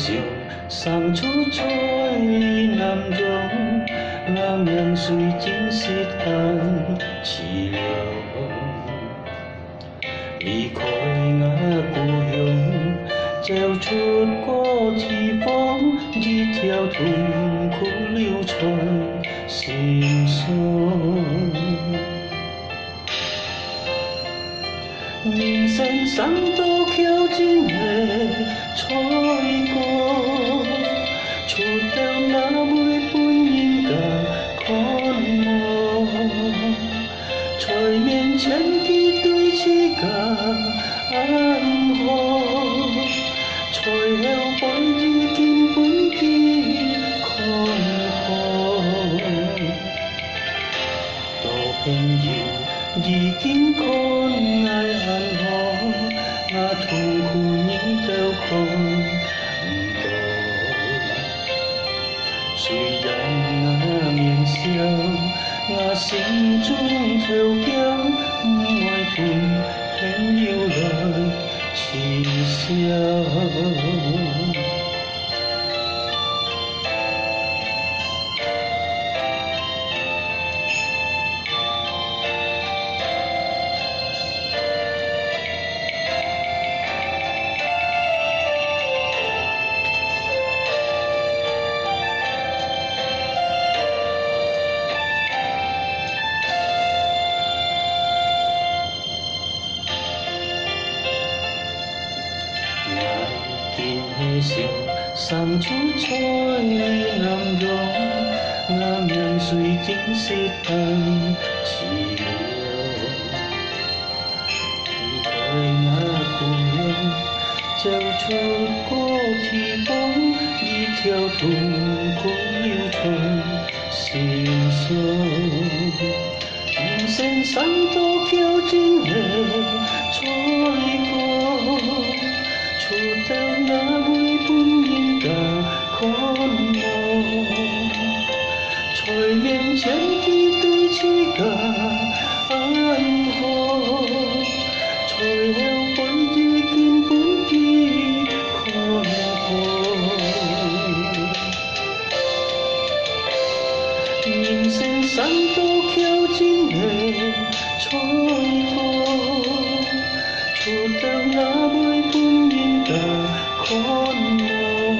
笑，生出在南中，南洋水晶是很似流。離開我故鄉，走出過地方，一條痛苦流傳心上。人生上多挑戰的賽過，出到那每本應該看望，在面前的對自己安好，才有本自見本的看好，多朋友已經看愛安好，那痛苦你都看唔到。雖然我面笑，我心中偷表，唔愛伴朋友來恥笑。見笑，生出在南洋，南洋水晶是很似流。離開那故鄉，走出過地方，一條痛苦流傳心上。人生上多挑戰的賽過，出到那每本應該看望，在面前的對自己安好，才有本自見本的看好。人生上多挑戰的賽過，出到那每本應該看望。